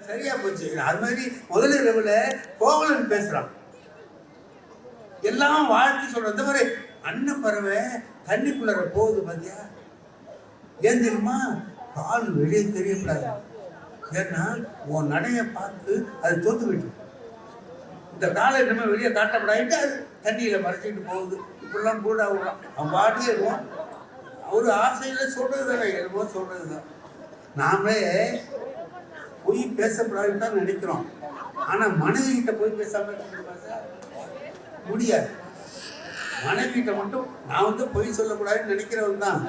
சரியா போச்சு. அது மாதிரி முதல் இரவுல கோவலன் பேசுறான், எல்லாம் வாழ்த்து சொல்ற. இந்த மாதிரி அண்ணன் பறவை தண்ணிக்குள்ள போகுது பாத்தியா, ஏன் தெரியுமா? கால் வெளியே தெரியக்கூடாது. ஏன்னா உன் நடைய பார்த்து அது தோத்து விட்டு இந்த காலை நம்ம வெளியே காட்டப்படாது, அது தண்ணியில மறைச்சிட்டு போகுது. இப்படிலாம் கூட விடுறான். அவன் பாட்டியே இருவான். அவரு ஆசையில சொல்றது தானே, என்னமோ சொல்றதுதான். நாமளே பொய் பேசப்படாதுன்னு தான் நினைக்கிறோம். ஆனா மனைவி கிட்ட போய் பேசாம முடியாது. மனைவி கிட்ட மட்டும் நான் பொய் சொல்லக்கூடாதுன்னு நினைக்கிறவன் தான்.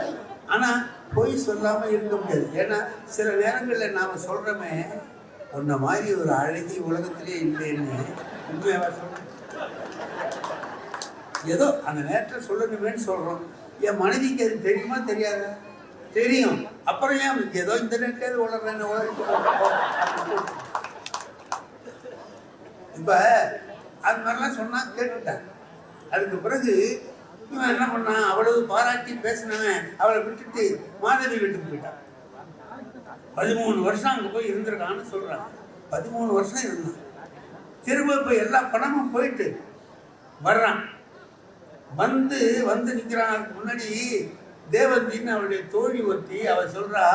ஆனா பொய் சொல்லாம இருக்க முடியாது. ஏன்னா சில நேரங்கள்ல நாம சொல்றோமே, உன்ன மாதிரி ஒரு அழகி உலகத்திலே இல்லைன்னு உண்மையாக சொல்றோம். ஏதோ அந்த நேரத்தில் சொல்லணுமேன்னு சொல்றோம். என் மனைவிக்கு அது தெரியுமா தெரியாத? தெரியும். அப்புறம் ஏன் ஏதோ இந்த நேரத்தில் உலகம் இப்ப அது மாதிரிலாம் சொன்னா கேட்டுட்டான். அதுக்கு பிறகு இவன் என்ன பண்ணான், அவ்வளவு பாராட்டி பேசினவன் அவளை விட்டுட்டு மாதவி வீட்டுக்கு போயிட்டான். 13 வருஷம் அங்கே போய் இருந்திருக்கான்னு சொல்றான். 13 வருஷம் இருந்தான். திரும்ப இப்போ எல்லா பணமும் போயிட்டு வர்றான். வந்து நிற்கிறான். அதுக்கு முன்னாடி தேவந்தின்னு அவருடைய தோழி ஒருத்தி அவ சொல்றா,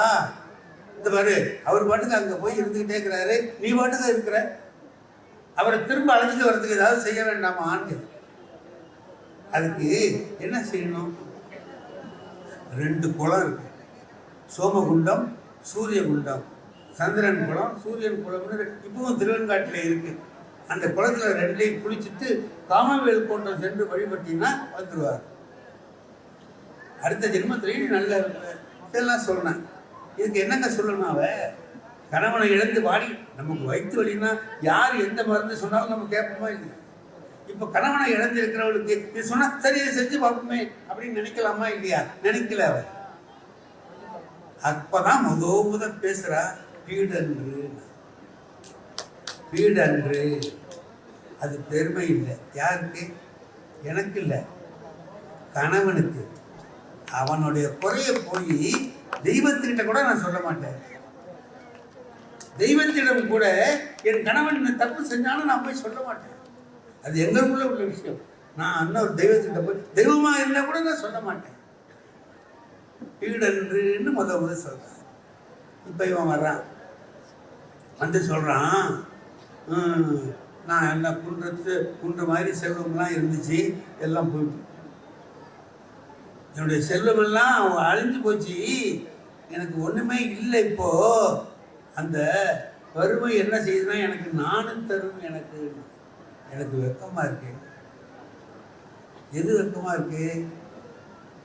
இந்த பாரு அவர் பாட்டுக்கு அங்கே போய் இருந்துக்கிட்டே இருக்கிறாரு, நீ பாட்டுக்கு இருக்கிற, அவரை திரும்ப அழைச்சிட்டு வர்றதுக்கு ஏதாவது செய்ய வேண்டாமா ஆண்டு. அதுக்கு என்ன செய்யணும்? 2 குளம் இருக்கு, சோமகுண்டம் சூரியகுண்டம். சந்திரன் குளம் சூரியன் குளம்னு இப்பவும் திருவெண்காட்டில் இருக்கு. அந்த குளத்துல 2ஐயும் குளிச்சுட்டு காமவேல் கோட்டம் சென்று வழிபட்டீங்கன்னா வந்துடுவார். அடுத்த ஜென்மத்திலையும் நல்ல இதெல்லாம் சொல்றேன். இதுக்கு என்னங்க சொல்லணும்? அவ கணவனை இழந்து வாடி, நமக்கு வயிற்று வலின்னா யார் எந்த மருந்து சொன்னாலும் நம்ம கேட்போமா இல்லையா? இப்போ கணவனை இழந்து இருக்கிறவளுக்கு இது சொன்னா சரி இதை செஞ்சு பார்ப்போமே அப்படின்னு நினைக்கலாமா இல்லையா? நினைக்கல. அவ அப்பதான் முதல் பேசுறா, வீடன்று வீடன்று. அது பெருமை இல்லை. யாருக்கு? எனக்கு இல்லை, கணவனுக்கு. அவனுடைய குறைய போய் தெய்வத்துக்கிட்ட கூட நான் சொல்ல மாட்டேன். தெய்வத்திடம் கூட என் கணவன் தப்பு செஞ்சாலும் நான் போய் சொல்ல மாட்டேன். அது எங்களுக்குள்ள உள்ள விஷயம். நான் இன்னொரு தெய்வத்திட்ட போய் தெய்வமா இருந்தா கூட நான் சொல்ல மாட்டேன். வீடன்றுன்னு முதல் சொல்றான். இப்ப இவன் வர்றான், வந்து சொல்றான், நான் என்ன குன்ற மாதிரி செல்வம்லாம் இருந்துச்சு, எல்லாம் போயிட்டு என்னுடைய செல்வமெல்லாம் அழிஞ்சு போச்சு, எனக்கு ஒண்ணுமே இல்லை. இப்போ அந்த வறுமை என்ன செய்யுதுன்னா எனக்கு நானும் தரும். எனக்கு வெக்கமா இருக்கு. எது வெக்கமா இருக்கு?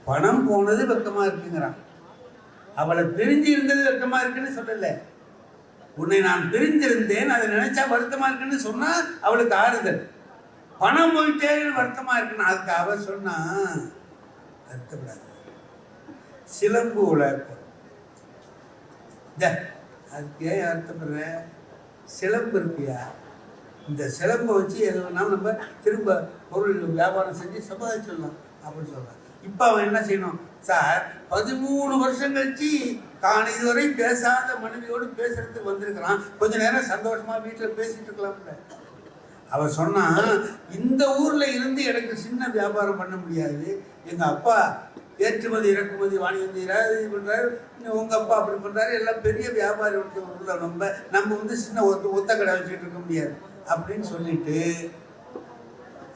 பணம் போனது வெக்கமா இருக்குங்கிறான். அவளை பிரிஞ்சு இருந்தது வெக்கமா இருக்குன்னு சொல்லல. உன்னை நான் பிரிஞ்சிருந்தேன், அதை நினைச்சா வருத்தமா இருக்குன்னு சொன்னா அவளுக்கு ஆறுதல். பணம் போயிட்டே வருத்தமா இருக்குன்னு அதுக்கு அவ சொன்னா வருத்தப்படாது. சிலம்பு உழைப்பு அதுக்கு ஏன் வருத்தப்படுற? சிலம்பு இருக்கியா, இந்த சிலம்பை வச்சு எதுனா நம்ம திரும்ப பொருள் வியாபாரம் செஞ்சு சம்பாதிச்சிடலாம் அப்படின்னு சொல்றான். இப்போ அவன் என்ன செய்யணும்? சார் 13 வருஷம் கழிச்சு தான் இதுவரை பேசாத மனைவியோடு பேசுறதுக்கு வந்திருக்கிறான். கொஞ்ச நேரம் சந்தோஷமா வீட்டில் பேசிட்டு இருக்கலாம்ல. அவன் சொன்னான், இந்த ஊர்ல இருந்து எனக்கு சின்ன வியாபாரம் பண்ண முடியாது. எங்க அப்பா ஏற்றுமதி இறக்குமதி வாணிபம் இது பண்றாரு, உங்க அப்பா அப்படி பண்றாரு, எல்லாம் பெரிய வியாபாரி உள்ள நம்ம சின்ன ஒத்த கடை வச்சுட்டு இருக்க முடியாது அப்படின்னு சொல்லிட்டு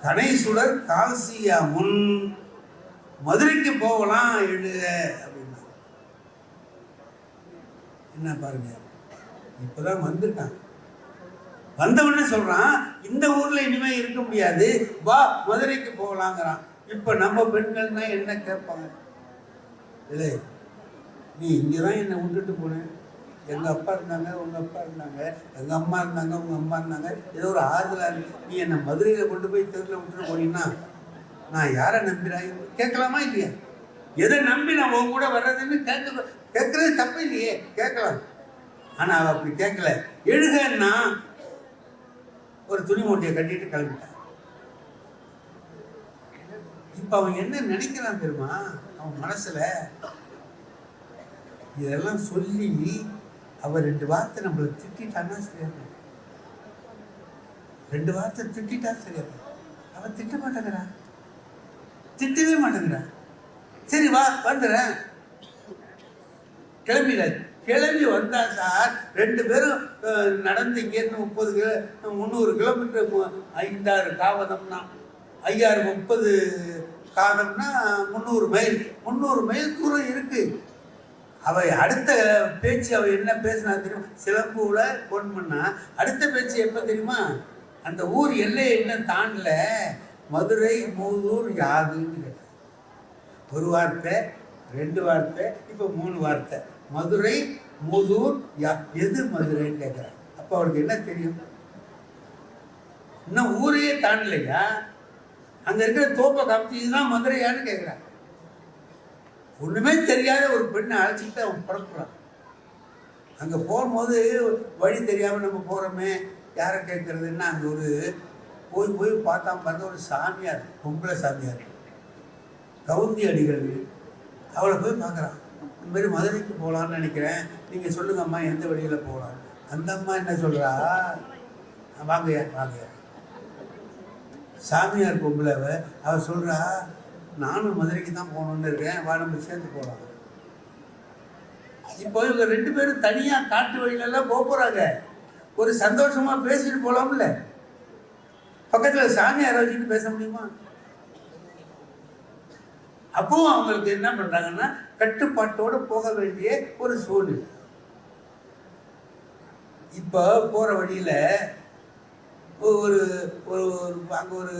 கணேசுடர் கால்சியா முன் மதுரைக்கு போகலாம் எழுத அப்படின்னா. என்ன பாருங்க, இப்பதான் வந்துட்டான். வந்தவொடனே சொல்றான், இந்த ஊர்ல இனிமே இருக்க முடியாது, வா மதுரைக்கு போகலாங்கிறான். இப்ப நம்ம பெண்கள்னா என்ன கேட்பாங்க? இல்லை, நீ இங்கதான் என்னை விட்டுட்டு போனேன், எங்க அப்பா இருந்தாங்க, உங்க அப்பா இருந்தாங்க, எங்க அம்மா இருந்தாங்க, உங்க அம்மா இருந்தாங்க, ஏதோ ஒரு ஆறுதலா இருக்கு, நீ என்னை மதுரையில கொண்டு போய் தெருவில் விட்டுட்டு போனீங்கன்னா நான் யாரை நம்பிறாங்க கேட்கலாமா இல்லையா? எதை நம்பி நான் உன் கூட வர்றதுன்னு கேட்கறது தப்பு இல்லையே, கேட்கலாம். ஆனா அவ அப்படி கேட்கல. எழுகன்னா ஒரு துணி மூட்டையை கட்டிட்டு கிளம்பிட்டான். இப்ப அவன் என்ன நினைக்கிறான் தெரியுமா? அவன் மனசுல இதெல்லாம் சொல்லி அவர் 2 வார்த்தை நம்மளை திட்டான்னா சரியாக, 2 வார்த்தை திட்டா சரியாக. அவன் திட்ட மாட்டேங்கிறான், திட்டவே மாட்டேங்கிறான். சரி வா வந்துடுறேன், கிளம்பி வந்தா சார் 2 பேரும் நடந்து இங்கேருந்து 300 கிலோமீட்டர் 5-6 காவதம்னா 5-6-30 காதம்னா 300 மைல் தூரம் இருக்கு. அவ அடுத்த பேச்சு அவ என்ன பேசினா தெரியுமா? சிலம்பூல ஃபோன் பண்ணா அடுத்த பேச்சு எப்போ தெரியுமா? அந்த ஊர் எல்லையை என்ன தாண்டல, மதுரை மூதூர் யாதுன்னு கேட்டார். 1 வார்த்தை 2 வார்த்தை இப்போ 3 வார்த்தை. மதுரை மூதூர் எது மதுரைன்னு கேட்குறான். அப்போ அவருக்கு என்ன தெரியும்? இன்னும் ஊரையே தாண்டலையா, அங்கே இருக்கிற தோப்பை காமிச்சு இதுதான் மதுரையான்னு கேட்குறான். ஒன்றுமே தெரியாத ஒரு பெண்ணை அழைச்சிக்கிட்டு அவன் புறப்படுறான். அங்கே போகும்போது வழி தெரியாமல் நம்ம போகிறோமே, யாரை கேட்குறதுன்னா அங்கே ஒரு போய் பார்த்தா பாருங்க, ஒரு சாமியார், பொம்பளை சாமியார், கவுந்தி அடிகள். அவளை போய் பார்க்குறான். இந்த மாதிரி மதுரைக்கு போகலான்னு நினைக்கிறேன், நீங்கள் சொல்லுங்கம்மா எந்த வழியில் போகலாம். அந்த அம்மா என்ன சொல்கிறா, வாங்கய்யா வாங்கய்யா. சாமியார் பொம்பளைவ அவள் சொல்கிறா, நானும் மதுரைக்கு தான் போகணுன்னு இருக்கேன், வா நம்ம சேர்ந்து போகலாம். இப்போ இவங்க 2 பேரும் தனியாக காட்டு வழியிலெல்லாம் போகிறாங்க. ஒரு சந்தோஷமாக பேசிட்டு போகலாம்ல, பக்கத்தில் சாமியாரை வச்சுட்டு பேச முடியுமா? அப்பவும் அவங்களுக்கு என்ன பண்ணுறாங்கன்னா, கட்டுப்பாட்டோடு போக வேண்டிய ஒரு சூழ்நிலை. இப்போ போகிற வழியில் ஒரு ஒரு அங்கே ஒரு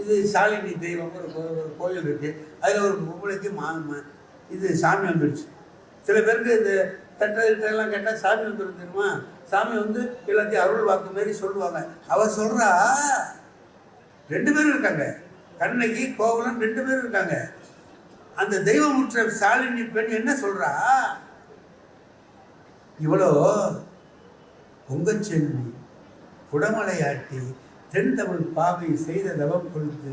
இது சாலினி தெய்வம் ஒரு கோயில் இருக்குது. அதில் ஒரு பொம்பளைக்கு இது சாமி வந்துடுச்சு. சில பேருக்கு இந்த தட்டெல்லாம் கேட்டால் சாமி வந்துடும் தெரியுமா? சாமி வந்து எல்லாத்தையும் அருள் வாக்கு மாரி சொல்லுவாங்க. அவள் சொல்கிறா, 2 பேரும் இருக்காங்க, கண்ணகி கோவலன் 2 பேரும் இருக்காங்க. அந்த தெய்வமுற்ற சாலினி பெண் என்ன சொல்கிறா, இவ்வளோ பொங்கச்செல்வி குடமலையாட்டி தென் தமிழ் பாவை செய்த தவம் கொடுத்து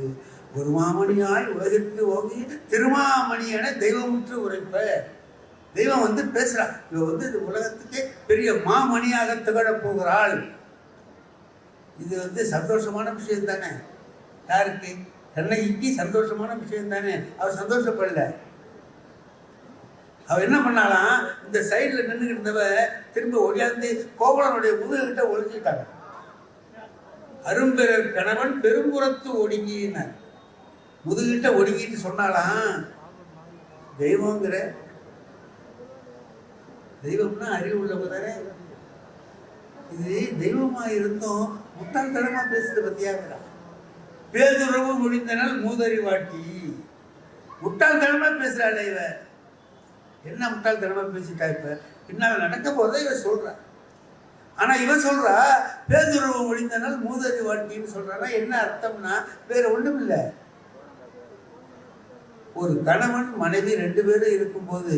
ஒரு மாமணியாய் உலகிற்கு ஓங்கி திருமாமணி என தெய்வமுற்று உரைப்ப. தெய்வம் வந்து பேசுறா, இவ வந்து இந்த உலகத்துக்கே பெரிய மாமணியாக திகழப் போகிறாள். இது வந்து சந்தோஷமான விஷயம் தானே. யாருக்கு? கண்ணகிக்கு சந்தோஷமான விஷயம் தானே. அவள் சந்தோஷப்படல. அவள் என்ன பண்ணாலாம், இந்த சைடில் நின்றுக்கிட்டு இருந்தவ திரும்ப ஒடியாந்து கோவலனுடைய முதுகிட்ட ஒழிஞ்சிட்டாங்க. அரும்பெறர் கணவன் பெரும்புறத்து ஒடுங்கினார். முதுகிட்ட ஒடுங்கிட்டு சொன்னாலாம், தெய்வங்கிற தெய்வம்னா அறிவு உள்ளவங்க தானே. இது தெய்வமா இருந்தும் முட்டாள்தனமா பேசுறது பத்தியாங்கிறா. பேதுறவு முடிந்தனால் மூதறிவாட்டி. முட்டாள்தனமா பேசுறாள் இவ. என்ன முட்டாள்தனமா பேசிட்டா? இப்ப பின்னால் நடக்க போறதை இவ சொல்றா. ஆனா இவன் சொல்றா, பேதுறவு முடிந்தனால் மூதறிவாட்டின்னு சொல்றானா என்ன அர்த்தம்னா வேற ஒண்ணும் இல்லை. ஒரு கணவன் மனைவி 2 பேரும் இருக்கும்போது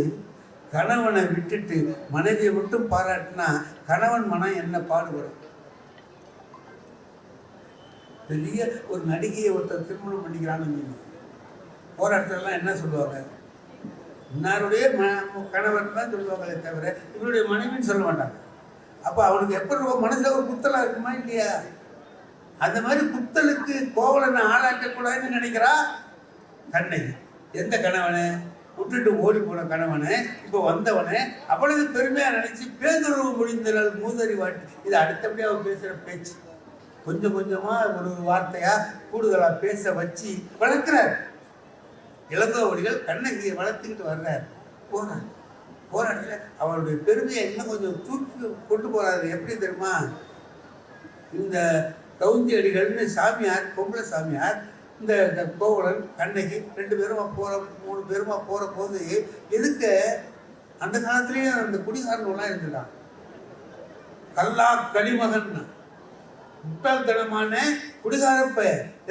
கணவனை விட்டுட்டு மனைவியை மட்டும் பாராட்டினா கணவன் மனம் என்ன பாடுபடும்? பெரிய ஒரு நடிகையை ஒருத்தர் திருமணம் பண்ணிக்கிறான்னு போராட்டம்லாம் என்ன சொல்லுவாங்க, இன்னாருடைய கணவன் தான் சொல்லுவாங்களே தவிர இவருடைய மனைவின்னு சொல்ல மாட்டாங்க. அப்போ அவனுக்கு எப்படி மனசுல ஒரு குத்தலாக இருக்குமா இல்லையா? அந்த மாதிரி குத்தலுக்கு கோவலனை ஆளாக்கக்கூடாதுன்னு நினைக்கிறா கண்ணகி. எந்த கணவனை விட்டுட்டு ஓடி போன கணவனை இப்போ வந்தவனை அவ்வளவு பெருமையா நினைச்சு பேதுறவு முடிந்தனால் மூதறி வாட்டி. இது அடுத்தபடியாக அவர் பேசுகிற பேச்சு. கொஞ்சம் கொஞ்சமா ஒரு வார்த்தையா கூடுதலா பேச வச்சு வளர்க்கிறார். இளங்கோவடிகள் கண்ணகியை வளர்த்துக்கிட்டு வர்றார். போராடல அவருடைய பெருமையை இன்னும் கொஞ்சம் தூக்கி கொண்டு போறாரு. எப்படி தெரியுமா? இந்த கவுந்தி அடிகள்னு சாமியார், பொம்பளை சாமியார், இந்த கோவலன் கண்ணகி 2 பேருமா 3 பேருமா போற போது எதுக்கு அந்த காலத்திலேயே அந்த குடிகாரன்லாம் இருந்துட்டான். கல்லா களிமகன் முட்டாள்தனமான குடிகாரப்ப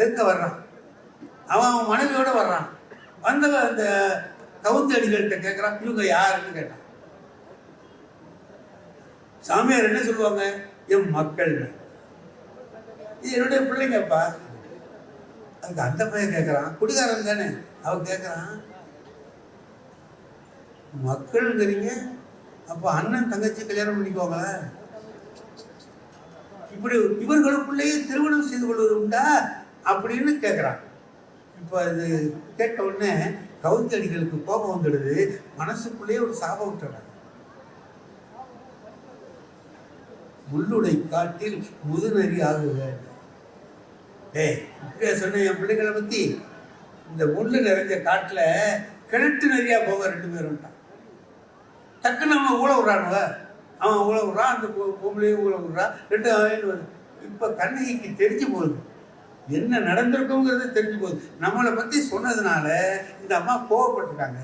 எதுக்க வர்றான். அவன் மனைவியோட வர்றான். வந்த அந்த கவுந்தி அடிகள்கிட்ட கேட்குறான், இவங்க யாருன்னு கேட்டான். சாமியார் என்ன சொல்லுவாங்க, என் மக்கள், இது என்னுடைய பிள்ளைங்கப்பா. அதுக்கு அந்த பையன் கேட்குறான், குடிகாரன் தானே. அவன் கேட்குறான், மக்கள்ங்கிறீங்க, அப்போ அண்ணன் தங்கச்சி கல்யாணம் பண்ணிக்குவாங்களா? இப்படி இவர்களுக்குள்ளேயே திருமணம் செய்து கொள்வது உண்டா அப்படின்னு கேட்குறான். இப்போ அது கேட்ட உடனே கவுந்தடிகளுக்கு கோபம் வந்துடுது. மனசுக்குள்ளேயே ஒரு சாபம் விட்டுறாங்க. முள்ளுடை காட்டில் முதுநெறி ஆகுக. இப்படியா சொன்ன என் பிள்ளைகளை பத்தி? இந்த முள்ளு நிறைஞ்ச காட்டுல கிணற்று நிறையா போக 2 பேரும் டக்குன்னு அவன் ஊழ விடுறானுவ. அவன் ஊழ விடுறான், அந்த பொம்பளையும் ஊழ விடுறான், 2 வருது. இப்போ கண்ணகிக்கு தெரிஞ்சு போகுது, என்ன நடந்திருக்குங்கிறது தெரிஞ்சு போகுது. நம்மளை பற்றி சொன்னதுனால இந்த அம்மா கோவப்பட்டுட்டாங்க.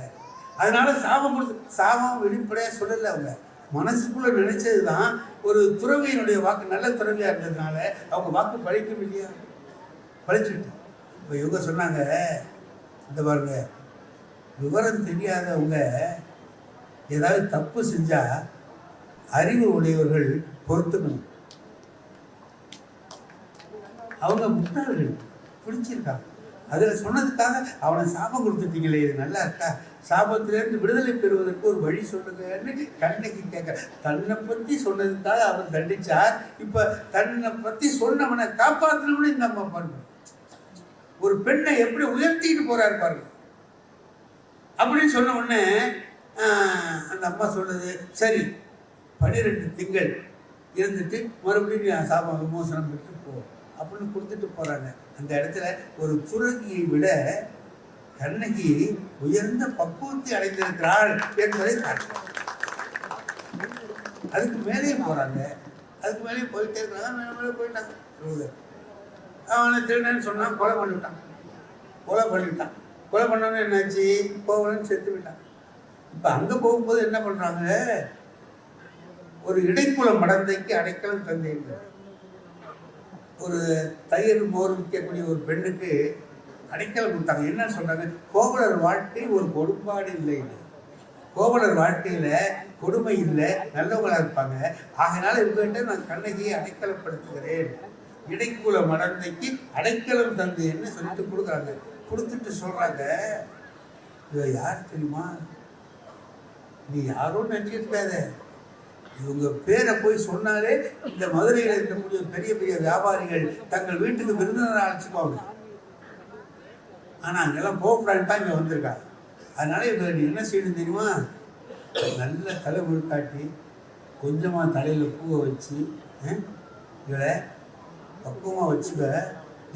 அதனால சாபம் கொடுத்து, சாபம் வெளிப்படையாக சொல்லலை, அவங்க மனசுக்குள்ளே நினைச்சது தான். ஒரு துறவியினுடைய வாக்கு நல்ல துறவியாக இருந்ததுனால அவங்க வாக்கு பழிக்கும் இல்லையா? பழிச்சுட்டு இப்போ இவங்க சொன்னாங்க, இந்த பாருங்க, விவரம் தெரியாதவங்க ஏதாவது தப்பு செஞ்சா அறிவு உடையவர்கள் பொறுத்துக்கணும். அவங்க முட்டாள்கள் பிடிச்சிருக்காங்க. அதில் சொன்னதுக்காக அவனை சாபம் கொடுத்துட்டீங்களே, இது நல்லா இருக்கா? சாபத்திலேருந்து விடுதலை பெறுவதற்கு ஒரு வழி சொல்லுங்கன்னு கண்ணகி கேட்க. தன்னை பற்றி சொன்னதுக்காக அவன் தண்டிச்சார். இப்போ தன்னை பற்றி சொன்னவனை காப்பாற்றணும்னு இந்த அம்மா பண்ணணும். ஒரு பெண்ணை எப்படி உயர்த்திட்டு போறாரு பாருங்க. அப்படின்னு சொன்ன உடனே அந்த அம்மா சொல்லுது, சரி 12 திங்கள் இருந்துட்டு மறுபடியும் சாபம் விமோசனம் பெற்று போ அப்படின்னு கொடுத்துட்டு போறாங்க. அந்த இடத்துல ஒரு துறவியை விட கண்ணகி உயர்ந்த பக்குவத்தை அடைந்திருக்கிறாள் என்பதை காட்டுறாங்க. அதுக்கு மேலே போறாங்க, அதுக்கு மேலே போயிட்டே இருக்கிறாங்க. மேலே போயிட்டாங்க. அவனை திருடன்னு சொன்னான், கொலை பண்ணிவிட்டான். கொலை பண்ணோன்னு என்னாச்சு? கோவலன் செத்து விட்டான். இப்போ அங்கே போகும்போது என்ன பண்ணுறாங்க? ஒரு இடைக்குல மடந்தைக்கு அடைக்கலம் தந்தீங்க. ஒரு தயிர் மோர் விற்கக்கூடிய ஒரு பெண்ணுக்கு அடைக்கலம் கொடுத்தாங்க. என்ன சொல்கிறாங்க? கோவலர் வாழ்க்கை ஒரு கொடுப்பாடு இல்லை, கோவலர் வாழ்க்கையில் கொடுமை இல்லை, நல்லவங்களாக இருப்பாங்க. ஆகையினால இவங்கிட்ட நான் கண்ணகியை அடைக்கலப்படுத்துகிறேன், இடைக்குல மடந்தைக்கு அடைக்கலம் தந்தேன்னு சொல்லிட்டு கொடுக்குறாங்க. கொடுத்துட்டு சொல்கிறாங்க, இவ யார் தெரியுமா? நீ யாரும் நினச்சிருக்காத, இவங்க பேரை போய் சொன்னாலே இந்த மதுரையில் இருக்கக்கூடிய பெரிய பெரிய வியாபாரிகள் தங்கள் வீட்டுக்கு விருந்தினரை அழைச்சிக்குவாங்க. ஆனால் அங்கெல்லாம் போகக்கூடாதுன்னு தான் இங்கே வந்திருக்காங்க. அதனால இவங்க நீ என்ன செய்யணும் தெரியுமா? நல்ல தலை முழுக்காட்டி கொஞ்சமாக தலையில் பூவை வச்சு இவளை பக்குவமாக வச்சுக்க.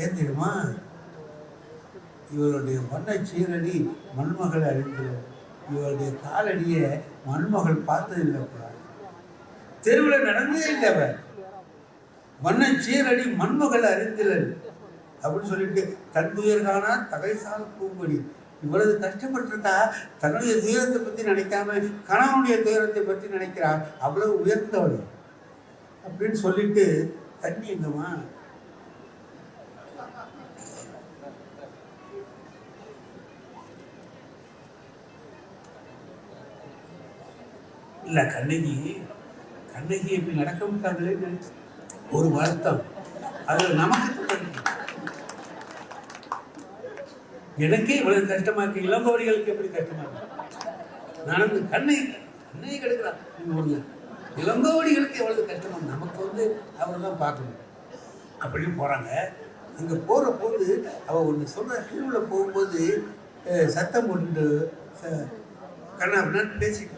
ஏன் தெரியுமா? இவளுடைய வண்ண சீரடி மண்மகள் அறிந்தது, இவளுடைய காலடியை மண்மகள் பார்த்தது இல்லை, தெருவில் நடந்ததே இல்லை. அவன் வண்ண சீரடி மண்மகள் அறிந்தல் அப்படின்னு சொல்லிட்டு தன் துயர்கானா தகைசால் பூங்கொடி. இவ்வளவு கஷ்டப்பட்டிருக்கா, தன்னுடைய துயரத்தை பற்றி நினைக்காம கணவனுடைய துயரத்தை பற்றி நினைக்கிறான், அவ்வளவு உயர்ந்தவள் அப்படின்னு சொல்லிட்டு தண்ணி எங்கம்மா? இல்லை கண்ணகி இப்படி நடக்க விட்டாங்களே நினைச்சு ஒரு வருத்தம். அதில் நமக்கு எனக்கே இவ்வளவு கஷ்டமா இருக்கு, இளங்கோடிகளுக்கு எப்படி கஷ்டமா இருக்கு? நான் கண்ணகி கெடுக்கிறான். இளங்கோடிகளுக்கு எவ்வளவு கஷ்டமா, நமக்கு அவர் தான் பார்க்கணும் அப்படின்னு போகிறாங்க. அங்கே போகிற போது அவள் ஒன்று சொல்கிற, திருவிழா போகும்போது சத்தம் போட்டுட்டு கண்ணா அப்படின்னு பேசிட்டு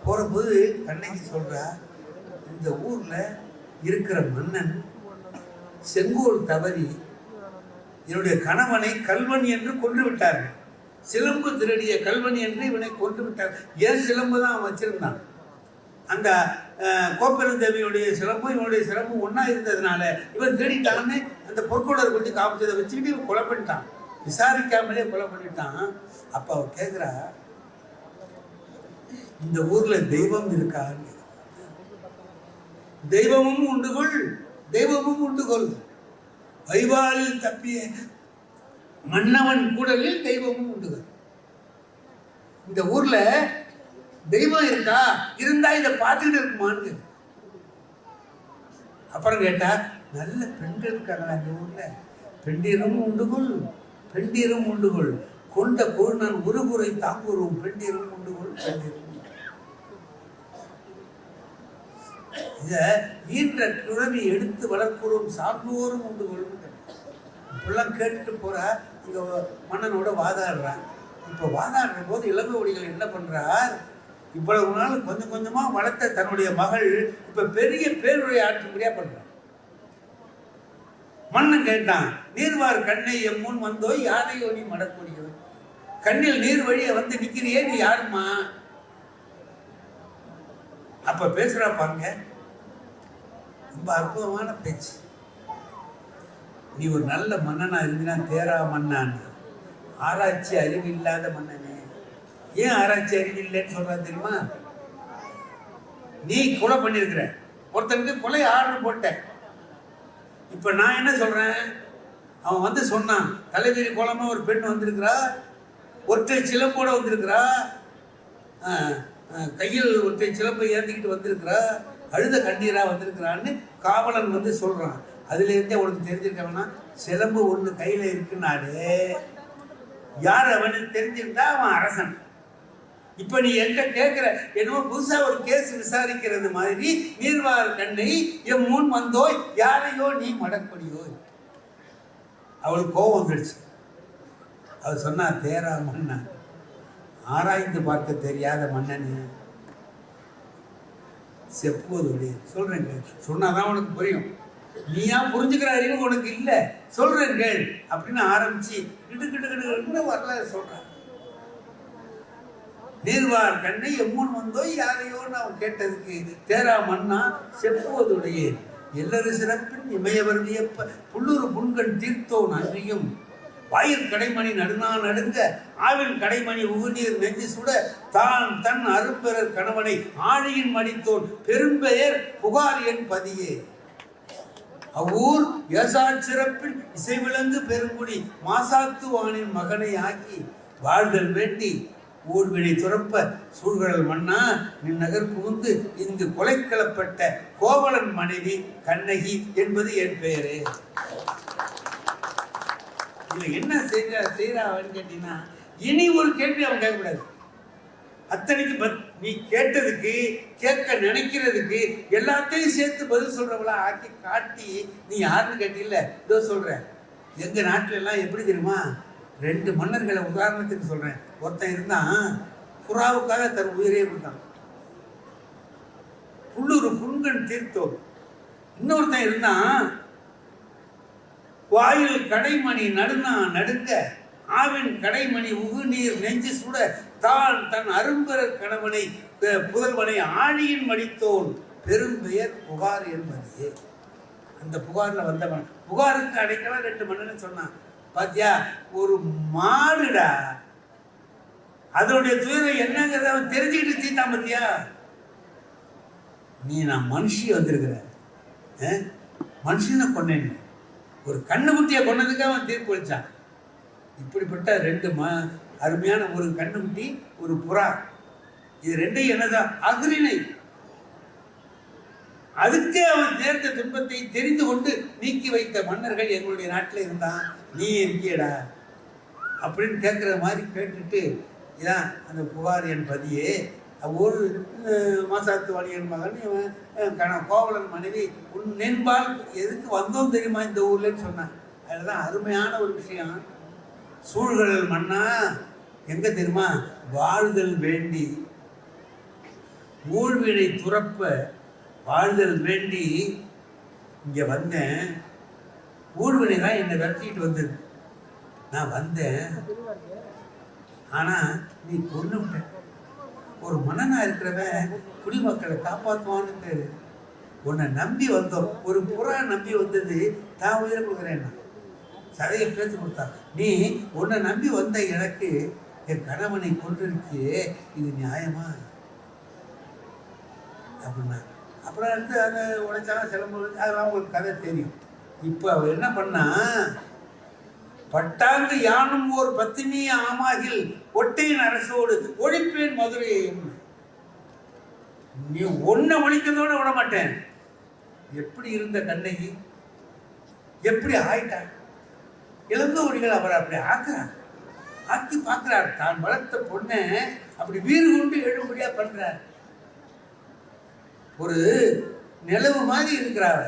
போகிறபோது கண்ணகி சொல்கிறா, இந்த ஊரில் இருக்கிற மன்னன் செங்கோல் தவறி என்னுடைய கணவனை கல்வன் என்று கொன்று விட்டார்கள். சிலம்பு திருடிய கல்வன் என்று இவனை கொன்று விட்டார். ஏன் சிலம்பு தான் அவன் வச்சிருந்தான். அந்த கோப்பெருந்தேவியுடைய சிலம்பும் இவனுடைய சிலம்பும் ஒன்றா இருந்ததுனால இவன் திருடிட்டான்னு அந்த பொற்கொடர் கொண்டு காமிச்சதை வச்சுக்கிட்டு இவன் கொலை பண்ணிட்டான். விசாரிக்காமலே கொலை பண்ணிட்டான். அப்போ அவன் கேட்குறா, இந்த ஊரில் தெய்வம் இருக்கான்னு. தெய்வமும் உண்டுகொள் வைவாலில் தப்பிய மன்னவன் கூடலில் தெய்வமும் உண்டுகொள். இந்த ஊர்ல தெய்வம் இருக்கா? இருந்தா இதை பார்த்துக்கிட்டு இருக்குமான்னு. அப்புறம் கேட்டா, நல்ல பெண்கள் இருக்காங்களா இந்த ஊர்ல? பெண்டீரும் உண்டுகொள் கொண்ட பொருள் நான் உருகுறை தாங்குறோம். பெண்டீரும் உண்டுகொள். இதை ஈன்ற குழவி எடுத்து வளர்க்கிறோம் சார்ந்தோறும் உண்டு கொள்ளும். இப்பெல்லாம் கேட்டுட்டு போறா, இங்க மன்னனோட வாதாடுறான். இப்போ வாதாடுற போது இளங்கோவடிகள் என்ன பண்றார், இவ்வளவு நாள் கொஞ்சம் கொஞ்சமா வளர்த்த தன்னுடைய மகள் இப்ப பெரிய பேருடைய ஆற்றும்படியா பண்றான். மன்னன் கேட்டான், நீர்வார் கண்ணை எம்முன் வந்தோ யாரையோ நீ மடக்கூடியோ, கண்ணில் நீர் வழிய வந்து நிக்கிறியே நீ யாருமா? அப்ப பேசுறா பாருங்க, ரொம்ப அற்புதமான பேச்சு. நீ ஒரு நல்ல மன்னனா இருந்தினா தேரா மன்னான், ஆராய்ச்சி அறிவு இல்லாத மன்னனே. ஏன் ஆராய்ச்சி அறிவு இல்லைன்னு சொல்றா தெரியுமா? நீ கொலை பண்ணிருக்கிற, ஒருத்தனுக்கு கொலை ஆர்டர் போட்ட. இப்ப நான் என்ன சொல்றேன், அவன் வந்து சொன்னான், தலைவிரி கோலமா ஒரு பெண் வந்திருக்கிறா, ஒற்றை சிலம்போட வந்திருக்கிறா, கையில் ஒற்றை சிலம்பை ஏந்திக்கிட்டு வந்திருக்கிறா, அழுத கண்ணீரா வந்திருக்கிறான்னு காவலன் வந்து சொல்றான். அதுல இருந்தே உனக்கு தெரிஞ்சிருக்கவனா, சிலம்பு ஒண்ணு கையில இருக்குனாலே யார் அவனுக்கு தெரிஞ்சிருந்தா அவன் அரசன். இப்ப நீ என்கிட்ட கேட்கிற என்னமோ புதுசா ஒரு கேஸ் விசாரிக்கிறது மாதிரி, நீர்வார் கண்ணை என் முன் வந்தோய் யாரையோ நீ மடக்கொடியோ. அவளுக்கு கோபம் வந்துடுச்சு. அவள் சொன்னா, தேரா மன்னன், ஆராய்ந்து பார்க்க தெரியாத மன்னன், செப்புவதுடைய சொல்றேன் கேள், சொன்னாதான் உனக்கு புரியும். நீயா புரிஞ்சுக்கிற அறிவு உனக்கு இல்ல, சொல்றேன் கேள் அப்படின்னு ஆரம்பிச்சு கிட்டு கிட்டு கிட்டு வரலாறு சொல்றான். நீர்வார் கண்ணை எம்முன் வந்தோ யாரையோன்னு அவன் கேட்டதுக்கு, தேரா மன்னா செப்புவதுடைய எல்லாரு சிறப்பின் இமயவர் வியப்ப புல்லூர் புண்கண் தீர்த்தோன் அன்றியும் வாயிற் கடைமணி நடுநா நடுங்க ஆவின் கடைமணி உகுநீர் நெஞ்சு சுட தான் தன் அரும்பெறர் கணவனை ஆழியின் மடித்தோன் பெரும்பெயர் புகார் என் பதியே. அவ்வூர் ஏசாட் சிறப்பில் இசைவிளங்கு பெருங்குடி மாசாத்துவானின் மகனை ஆக்கி வாழ்தல் வேண்டி ஊர்வினை துறப்ப சூழ்கடல் மன்னா நின் நகர் புகுந்து இங்கு கொலை கிளப்பட்ட கோவலன் மனைவி கண்ணகி என்பது என் பெயரு. இதுல என்ன செய்யறான்னு கேட்டீங்கன்னா, இனி ஒரு கேள்வி அவன் கேட்கக்கூடாது. அத்தனைக்கு நீ கேட்டதுக்கு, கேட்க நினைக்கிறதுக்கு எல்லாத்தையும் சேர்த்து பதில் சொல்றவளா ஆக்கி காட்டி நீ யாருன்னு கேட்டீங்கல்ல, இதோ சொல்றேன். எங்க நாட்டுல எல்லாம் எப்படி தெரியுமா, 2 மன்னர்களை உதாரணத்துக்கு சொல்றேன். ஒருத்தன் இருந்தான், புறாவுக்காக தன் உயிரே கொடுத்தான், புல்லூர் புண்கண் தீர்த்தோம். இன்னொருத்தன் இருந்தான், வாயில் கடைமணி நடுநா நடுங்க ஆவின் கடைமணி உகுநீர் நெஞ்சு சுட தான் தன் அரும்பெறர் கணவனை புதல்வனை ஆழியின் மடித்தோன் பெரும்பெயர் புகார் என்பது. அந்த புகார்ல வந்தவன், புகாருக்கு அடைக்கலாம் 2 மன்னன்னு சொன்னான். பாத்தியா, ஒரு மாடுடா, அதனுடைய துயரம் என்னங்கிறத அவன் தெரிஞ்சுக்கிட்டு தீட்டான். பாத்தியா, நீ நான் மனுஷி வந்திருக்கிற, மனுஷனை கொன்னேன், ஒரு கண்ணுக்குட்டியை கொன்னதுக்கு அவன் தீர்ப்பு வச்சான். இப்படிப்பட்ட 2 அருமையான, ஒரு கண்ணுக்குட்டி ஒரு புறா, இது 2 என்னதான் அகிரிணை. அதுக்கே அவன் நேர்ந்த துன்பத்தை தெரிந்து கொண்டு நீக்கி வைத்த மன்னர்கள் எங்களுடைய நாட்டில் இருந்தான், நீ இருக்கியடா அப்படின்னு கேட்குற மாதிரி கேட்டுட்டு, இதான் அந்த புகார் என் பதியே. ஒரு மாசாத்து வாணியன் மகன் இவன் கோவலன் மனைவி உன் நென்பால் எதுக்கு வந்தோம் தெரியுமா இந்த ஊர்லன்னு சொன்னான். அதுதான் அருமையான ஒரு விஷயம். சூழ்கடல் மன்னா எங்க தெரியுமா, வாழ்தல் வேண்டி ஊழ்வினை துறப்ப வாழ்தல் வேண்டி இங்க வந்தேன். ஊழ்வினை தான் என்னை விரட்டிட்டு வந்தது. நான் வந்தேன், ஆனா நீ கொண்டு விட்ட. ஒரு மன்னனா இருக்கிறவன் குடிமக்களை காப்பாற்றுவான்னு உன்னை நம்பி வந்தோம். ஒரு புறா நம்பி வந்தது, தான் உயிரை கொடுக்குறேன், சதையை பேச்சு கொடுத்தான். நீ உன்னை நம்பி வந்த எனக்கு என் கணவனை கொண்டிருக்கு, இது நியாயமா அப்படின்னா. அப்புறம் அடுத்து அதை உடைச்சாலும் சிலம்பு, அதெல்லாம் உங்களுக்கு கதை தெரியும். இப்போ அவர் என்ன பண்ணா, பட்டாங்கு யானும் ஓர் பத்தினி ஆமாகில் ஒட்டையின் அரசோடு ஒழிப்பேன் மதுரையையும். நீ ஒன்ன ஒழிக்கிறதோட விட மாட்டேன். எப்படி இருந்த கண்ணகி எப்படி ஆயிட்டான். இளங்கோவடிகள் அவர் அப்படி ஆக்குறார், ஆக்கி பார்க்கிறார். தான் வளர்த்த பொண்ணை அப்படி வீறு கொண்டு எழும்படியா பண்றார். ஒரு நிலவு மாதிரி இருக்கிறாள்.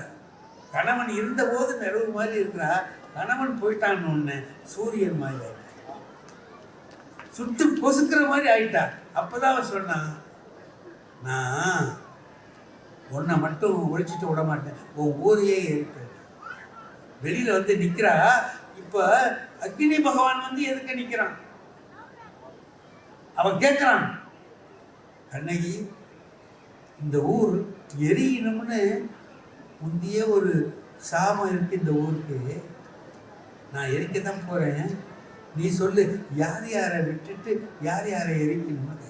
கணவன் இருந்தபோது நிலவு மாதிரி இருக்கிறா. கணவன் போயிட்டான்னு ஒன்று சூரியன் மாதிரி ஆயிட்டா, சுட்டு பொசுக்கிற மாதிரி ஆயிட்டா. அப்பதான் அவன் சொன்னான், நான் உன்னை மட்டும் ஒழிச்சிட்டு விட மாட்டேன், உன் ஊரையே இருப்பேன். வெளியில வந்து நிக்கிறா. இப்ப அக்னி பகவான் வந்து எதுக்கு நிக்கிறான்? அவன் கேட்கிறான், கண்ணகி இந்த ஊர் எரியணும்னு முந்தைய ஒரு சாபம் இருக்கு இந்த ஊருக்கு, நான் எரிக்கத்தான் போறேன், நீ சொல்லு யார் யாரை விட்டுட்டு யார் யாரை எரிக்கணும்னு.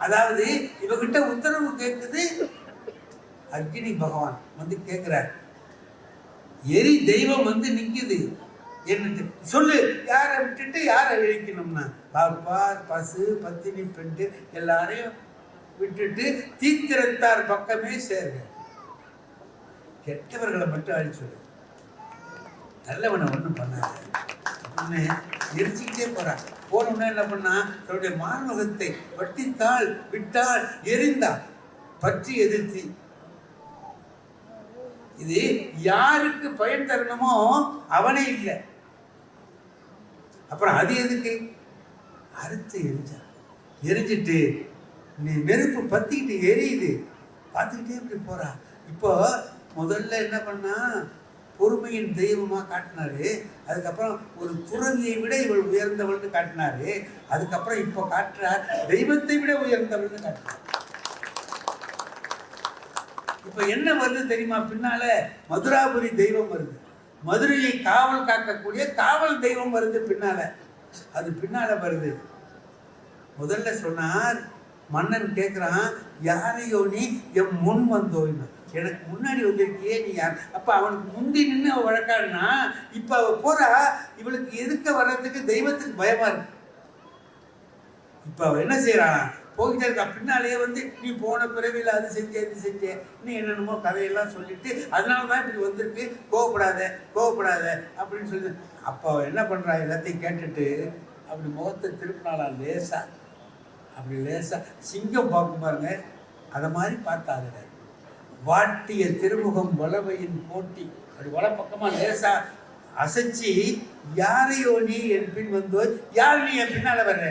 அதாவது இவகிட்ட உத்தரவு கேட்குது அக்னி பகவான் வந்து கேட்கிறார். எரி தெய்வம் வந்து நிக்குது, என்ன சொல்லு யாரை விட்டுட்டு யாரை எரிக்கணும்னா. பார் பசு பத்தினி பெண்டு எல்லாரையும் விட்டுட்டு தீத்திரத்தார் பக்கமே சேருங்க, கெட்டவர்களை மட்டும் அழிச்சு நல்லவனை ஒன்றும் பண்ணாது அப்படின்னு எரிச்சுக்கிட்டே போறான். போனோம்னா என்ன பண்ணா, தன்னுடைய மார்மகத்தை வட்டித்தாள் விட்டால் எரிந்தாள், பற்றி எதிர்த்தி. இது யாருக்கு பயன் தரணுமோ அவனே இல்லை. அப்புறம் அது எதுக்கு அறுத்து எரிஞ்சா. எரிஞ்சிட்டு நீ நெருப்பு பத்திக்கிட்டு எரியுது, பார்த்துக்கிட்டே இப்படி போறா. இப்போ முதல்ல என்ன பண்ணா, பொறுமையின் தெய்வமா காட்டினாரு. அதுக்கப்புறம் ஒரு துறவியை விட இவள் உயர்ந்தவள்னு காட்டினாரு. அதுக்கப்புறம் இப்போ காட்டுறார் தெய்வத்தை விட உயர்ந்தவள்னு காட்டினார். இப்ப என்ன வருது தெரியுமா? பின்னால மதுராபுரி தெய்வம் வருது, மதுரையை காவல் காக்கக்கூடிய காவல் தெய்வம் வருது பின்னால. அது பின்னால வருது. முதல்ல சொன்னார், மன்னன் கேட்கிறான், யாரையோ நீ என் முன் வந்தோன்னா, எனக்கு முன்னாடி வந்திருக்கியே நீ யார்? அப்ப அவனுக்கு முந்தி நின்று அவ வழக்காடுனா, இப்ப அவ போறா, இவளுக்கு எதுக்க வர்றதுக்கு தெய்வத்துக்கு பயமா இருக்கு. இப்ப அவ என்ன செய்யறான், போகிட்டே இருக்கா. பின்னாலேயே வந்து நீ போன பிறவியில் அது செஞ்ச இது செஞ்ச நீ என்னென்னமோ கதையெல்லாம் சொல்லிட்டு அதனாலதான் இப்படி வந்திருக்கு, கோவப்படாத அப்படின்னு சொல்லி. அப்போ என்ன பண்றா, எல்லாத்தையும் கேட்டுட்டு அப்படி முகத்தை திருப்பினாலாம் லேசா. அப்படி லேசா சிங்கம் பார்க்கும் பாருங்க, அதை மாதிரி பார்த்தாங்க. வாட்டிய திருமுகம் வளவையின் போட்டி, அப்படி வள பக்கமா லேசா அசைச்சி, யாரையோ நீ என் பின் வந்தோ, யார் நீ என் பின்னால வர்ற,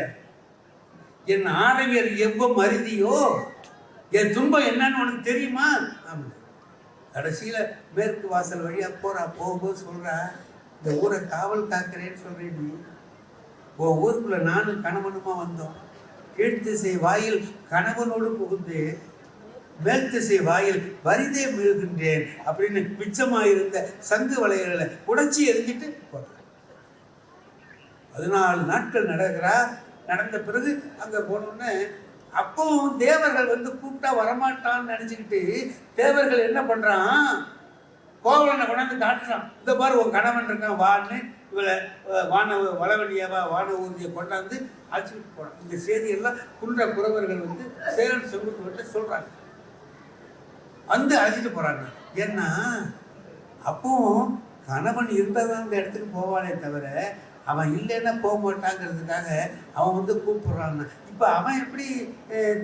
என் ஆரையர் எவ்வம் அருதியோ, என் துன்பம் என்னன்னு உனக்கு தெரியுமா? ஆமா. கடைசியில மேற்கு வாசல் வழியா போறா. போகும்போது சொல்றா, இந்த ஊரை காவல் காக்கிறேன்னு சொல்றேன் நீ. உன் ஊருக்குள்ள நானும் கணவனுமா வந்தோம். கீழ்த்திசை வாயில் கணவனோடு புகுந்து மேல் திசை வாயில் வரிதே மீழ்கின்றேன் அப்படின்னு மிச்சமாயிருந்த சங்கு வளையல்களை உடைச்சி எரிஞ்சிட்டு போறான். 14 நாட்கள் நடக்கிறா. நடந்த பிறகு அங்க போனோன்னு அப்பவும் தேவர்கள் வந்து கூப்பிட்டா வரமாட்டான்னு நினைச்சுக்கிட்டு தேவர்கள் என்ன பண்றான், கோவலனை கொண்டாந்து காட்டுறான். இந்த பாரு உன் கணவன் இருக்கான் வான்னு, இவளை வளவழியாவா வான ஊர்தியை கொண்டாந்து அழைச்சிக்கிட்டு போனான். இந்த செய்தியெல்லாம் குன்ற குறவர்கள் வந்து சேரன் செங்குட்டுவட்ட சொல்றாங்க. வந்து அழைச்சிட்டு போறாங்க. ஏன்னா அப்பவும் கணவன் இருந்தாதான் அந்த இடத்துக்கு போவானே தவிர அவன் இல்லைன்னா போக மாட்டாங்கிறதுக்காக அவன் வந்து கூப்பிடுறான்னு. இப்போ அவன் எப்படி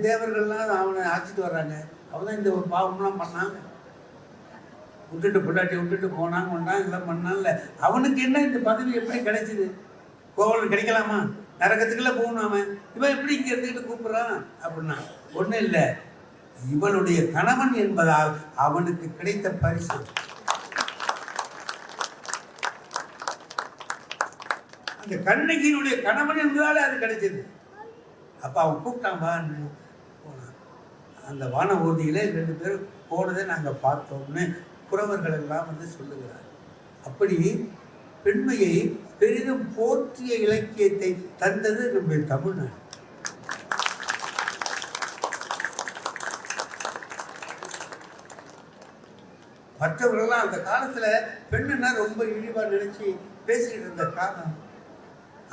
தேவர்கள்லாம் அவனை அழைச்சிட்டு வர்றாங்க? அவன் தான் இந்த ஒரு பாவம்லாம் பண்ணாங்க, விட்டுட்டு பொண்டாட்டி விட்டுட்டு போனாங்க இதெல்லாம் பண்ணான்ல. அவனுக்கு என்ன இந்த பதவி எப்படி கிடைச்சிது? கோவலன் கிடைக்கலாமா? நரகத்துக்குள்ள போகணும் அவன். இவன் எப்படி இங்கே இருந்துக்கிட்டு கூப்பிடுறான் அப்படின்னா, ஒன்றும் இல்லை, இவளுடைய கணவன் என்பதால் அவனுக்கு கிடைத்த பரிசு. அந்த கண்ணகியினுடைய கணவன் என்பதால அது கிடைச்சது. அப்ப அவன் கூப்பிட்டான் வான்னு போனான். அந்த வான ஊர்தியில 2 பேரும் போனதை நாங்க பார்த்தோம்னு புறவர்கள் எல்லாம் வந்து சொல்லுகிறார். அப்படி பெண்மையை பெரிதும் போற்றிய இலக்கியத்தை தந்தது நம்ம தமிழ்நாடு. மற்றவர்கள்லாம் அந்த காலத்துல பெண்ணுன்னா ரொம்ப இழிவா நினைச்சு பேசிக்கிட்டு இருந்த காலம்.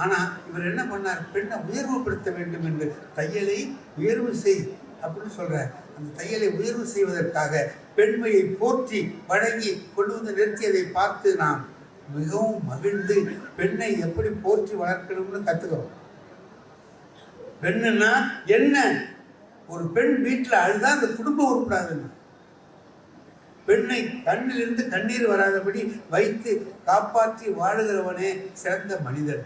ஆனா இவர் என்ன பண்ணார், பெண்ணை உயர்வுபடுத்த வேண்டும் என்று தையலை உயர்வு செய் அப்படின்னு சொல்றார். அந்த தையலை உயர்வு செய்வதற்காக பெண்மையை போற்றி வழங்கி கொண்டு வந்து நிறுத்தியதை பார்த்து நாம் மிகவும் மகிழ்ந்து பெண்ணை எப்படி போற்றி வளர்க்கணும்னு கத்துக்கிறோம். பெண்ணுன்னா என்ன? ஒரு பெண் வீட்டில் அழுதா அந்த குடும்பம் உருப்படாதுன்னு. பெண்ணை கண்ணிலிருந்து கண்ணீர் வராதபடி வைத்து காப்பாற்றி வாழுகிறவனே சிறந்த மனிதன்.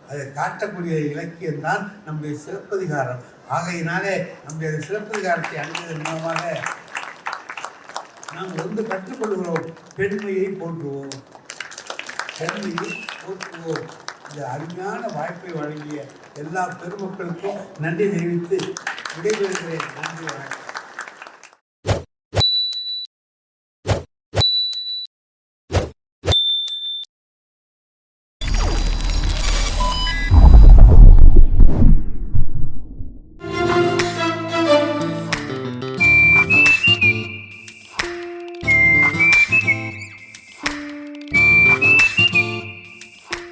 அதை காட்டக்கூடிய இலக்கியம் தான் நம்முடைய சிலப்பதிகாரம். ஆகையினாலே நம்முடைய சிலப்பதிகாரத்தை அணுகுவதன் மூலமாக நாம் வந்து கற்றுக்கொள்கிறோம். பெண்மையை போற்றுவோம், பெண்மையை போற்றுவோம். இந்த அருமையான வாய்ப்பை வழங்கிய எல்லா பெருமக்களுக்கும் நன்றி தெரிவித்து விடைபெறுகிறேன். நன்றி, வணக்கம்.